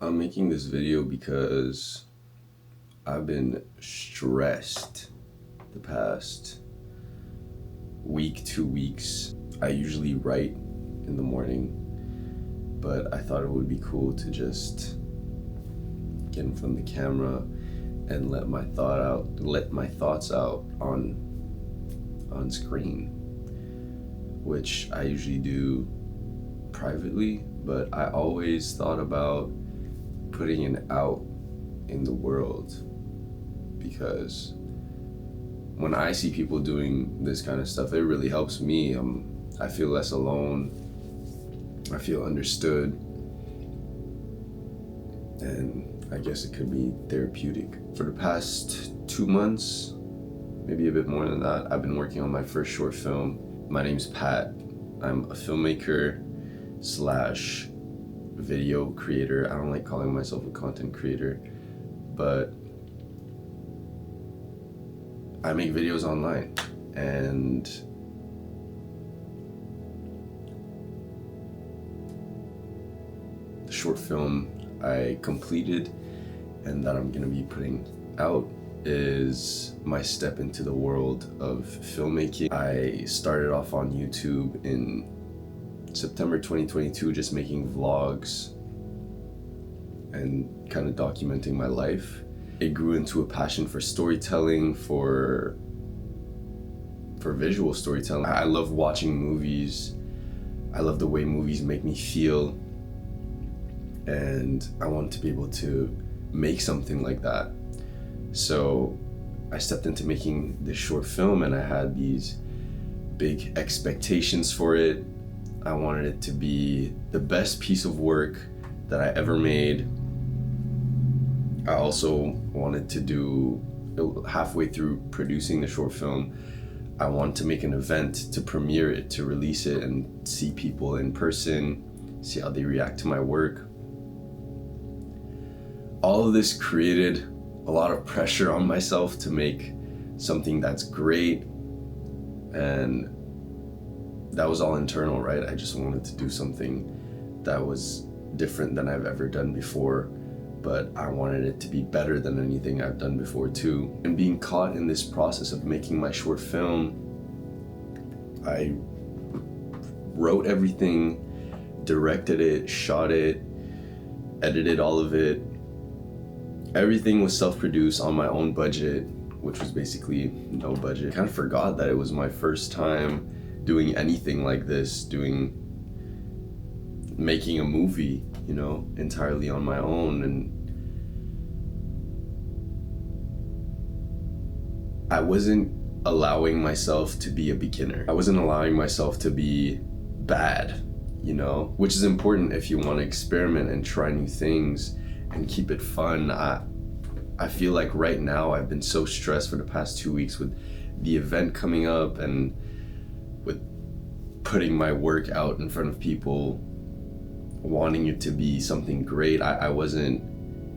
I'm making this video because I've been stressed the past week, 2 weeks. I usually write in the morning, but I thought it would be cool to just get in front of the camera and let my thoughts out on screen, which I usually do privately, but I always thought about putting it out in the world, because when I see people doing this kind of stuff, it really helps me. I feel less alone, I feel understood, and I guess it could be therapeutic. For the past 2 months, maybe a bit more than that, I've been working on my first short film. My name's Pat. I'm a filmmaker slash video creator. I don't like calling myself a content creator, but I make videos online, and the short film I completed and that I'm gonna be putting out is my step into the world of filmmaking. I started off on YouTube in September 2022, just making vlogs and kind of documenting my life. It grew into a passion for storytelling, for visual storytelling. I love watching movies. I love the way movies make me feel, and I wanted to be able to make something like that. So I stepped into making this short film, and I had these big expectations for it. I wanted it to be the best piece of work that I ever made. I also wanted to do, halfway through producing the short film, I wanted to make an event to premiere it, to release it, and see people in person, see how they react to my work. All of this created a lot of pressure on myself to make something that's great, and that was all internal, right? I just wanted to do something that was different than I've ever done before, but I wanted it to be better than anything I've done before too. And being caught in this process of making my short film, I wrote everything, directed it, shot it, edited all of it. Everything was self-produced on my own budget, which was basically no budget. I kind of forgot that it was my first time doing anything like this, making a movie, entirely on my own. And I wasn't allowing myself to be a beginner. I wasn't allowing myself to be bad, which is important if you want to experiment and try new things and keep it fun. I feel like right now I've been so stressed for the past 2 weeks with the event coming up and with putting my work out in front of people, wanting it to be something great. I wasn't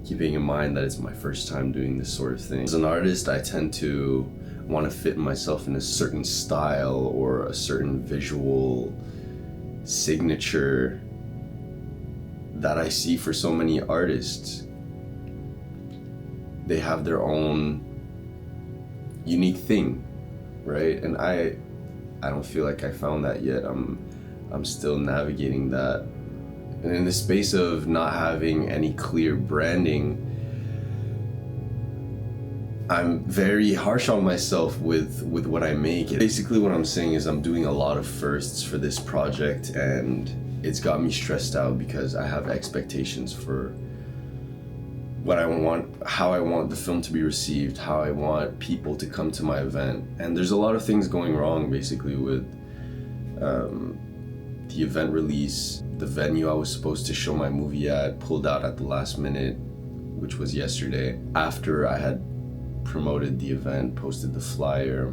keeping in mind that it's my first time doing this sort of thing. As an artist, I tend to want to fit myself in a certain style or a certain visual signature that I see for so many artists. They have their own unique thing, right? And I don't feel like I found that yet. I'm still navigating that. And in the space of not having any clear branding, I'm very harsh on myself with what I make. Basically what I'm saying is I'm doing a lot of firsts for this project, and it's got me stressed out because I have expectations for what I want, how I want the film to be received, how I want people to come to my event. And there's a lot of things going wrong basically with the event release. The venue I was supposed to show my movie at pulled out at the last minute, which was yesterday, after I had promoted the event, posted the flyer.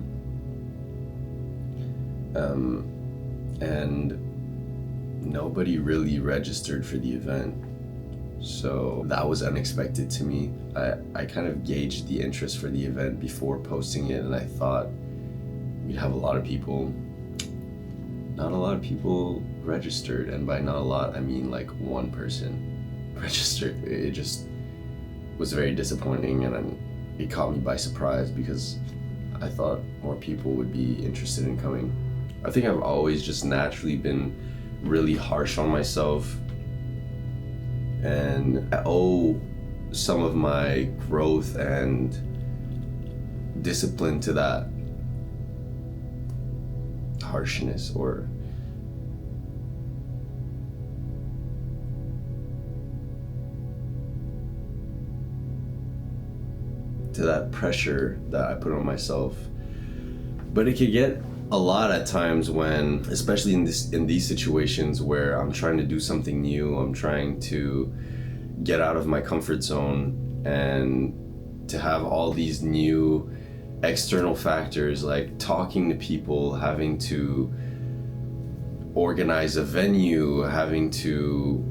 And nobody really registered for the event. So that was unexpected to me. I kind of gauged the interest for the event before posting it, and I thought we'd have a lot of people. Not a lot of people registered, and by not a lot, I mean like one person. registered. It just was very disappointing, and then it caught me by surprise because I thought more people would be interested in coming. I think I've always just naturally been really harsh on myself, and I owe some of my growth and discipline to that harshness, or to that pressure that I put on myself. But it could get a lot at times when, especially in these situations where I'm trying to do something new, I'm trying to get out of my comfort zone, and to have all these new external factors like talking to people, having to organize a venue, having to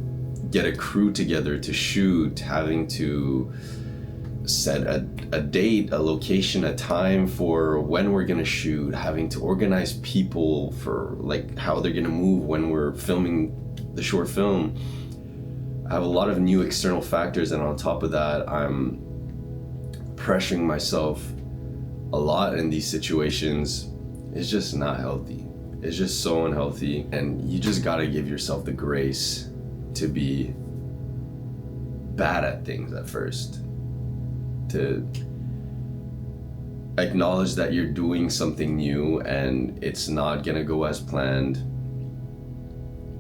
get a crew together to shoot, having to set a date, a location, a time for when we're gonna shoot, having to organize people for like how they're gonna move when we're filming the short film. I have a lot of new external factors, and on top of that, I'm pressuring myself a lot in these situations. It's just not healthy. It's just so unhealthy, and you just gotta give yourself the grace to be bad at things at first, to acknowledge that you're doing something new and it's not gonna go as planned,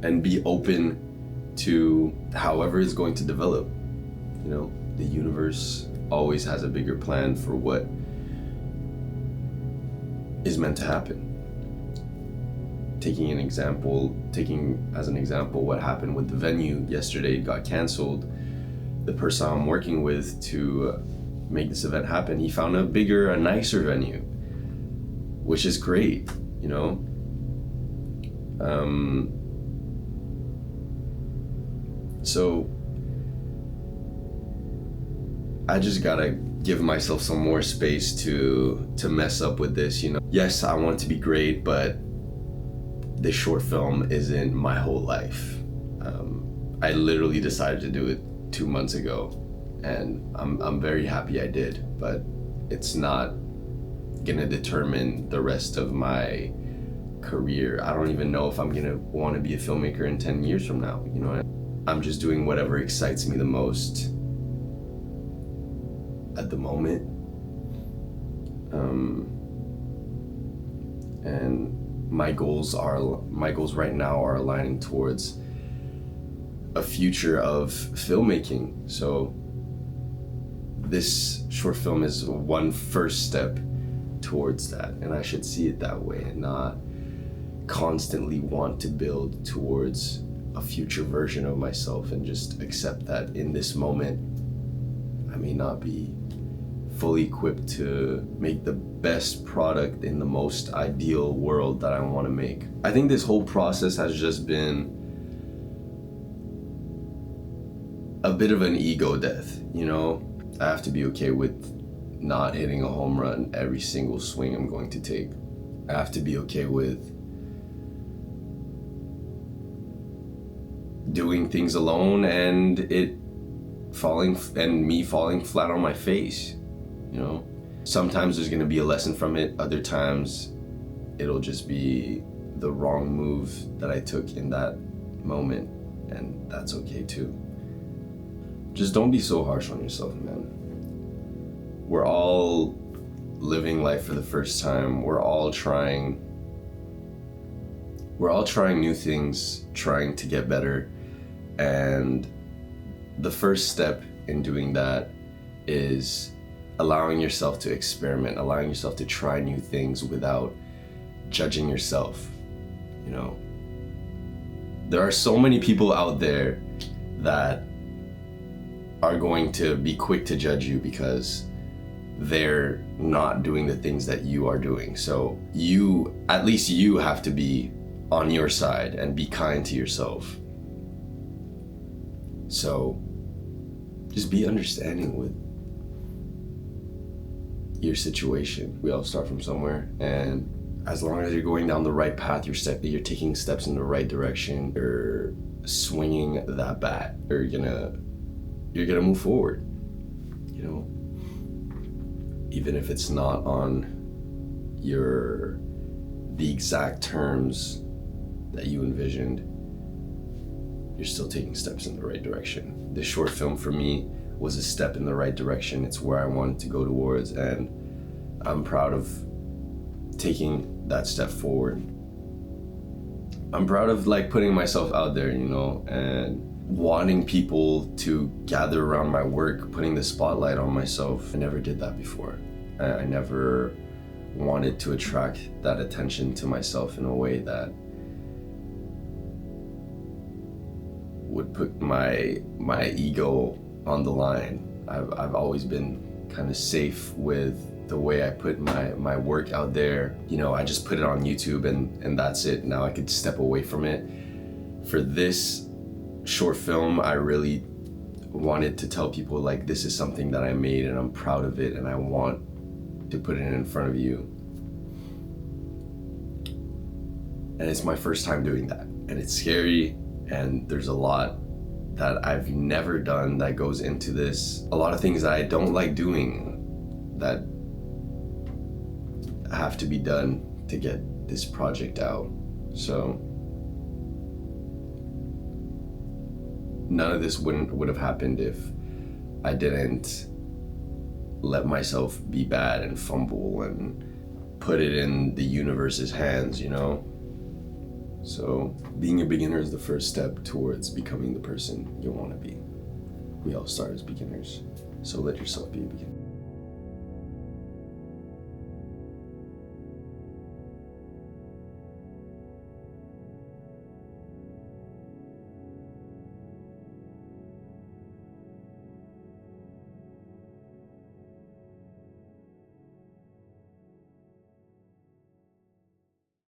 and be open to however it's going to develop. You know, the universe always has a bigger plan for what is meant to happen. Taking as an example what happened with the venue yesterday, it got canceled. The person I'm working with to make this event happen, he found a bigger, a nicer venue, which is great, you know. So I just gotta give myself some more space to mess up with this, you know. Yes, I want it to be great, but this short film isn't my whole life. I literally decided to do it 2 months ago, and I'm very happy I did, but it's not gonna determine the rest of my career. I don't even know if I'm gonna want to be a filmmaker in 10 years from now, you know. I'm just doing whatever excites me the most at the moment. And my goals right now are aligning towards a future of filmmaking. So this short film is one first step towards that, and I should see it that way and not constantly want to build towards a future version of myself, and just accept that in this moment I may not be fully equipped to make the best product in the most ideal world that I want to make. I think this whole process has just been a bit of an ego death, you know. I have to be okay with not hitting a home run every single swing I'm going to take. I have to be okay with doing things alone and me falling flat on my face, you know. Sometimes there's gonna be a lesson from it, other times it'll just be the wrong move that I took in that moment, and that's okay too. Just don't be so harsh on yourself, man. We're all living life for the first time. We're all trying new things, trying to get better. And the first step in doing that is allowing yourself to experiment, allowing yourself to try new things without judging yourself, you know. There are so many people out there that are going to be quick to judge you because they're not doing the things that you are doing. So at least you have to be on your side and be kind to yourself. So just be understanding with your situation. We all start from somewhere, and as long as you're going down the right path, you're taking steps in the right direction, you're swinging that bat, you're gonna you're gonna move forward, you know? Even if it's not on the exact terms that you envisioned, you're still taking steps in the right direction. This short film for me was a step in the right direction. It's where I wanted to go towards, and I'm proud of taking that step forward. I'm proud of like putting myself out there, you know, and wanting people to gather around my work, putting the spotlight on myself. I never did that before. I never wanted to attract that attention to myself in a way that would put my ego on the line. I've always been kind of safe with the way I put my work out there. You know, I just put it on YouTube and that's it. Now I could step away from it. For this short film, I really wanted to tell people like, this is something that I made and I'm proud of it and I want to put it in front of you. And it's my first time doing that. And it's scary, and there's a lot that I've never done that goes into this. A lot of things that I don't like doing that have to be done to get this project out. So none of this would have happened if I didn't let myself be bad and fumble and put it in the universe's hands, you know? So being a beginner is the first step towards becoming the person you want to be. We all start as beginners, so let yourself be a beginner.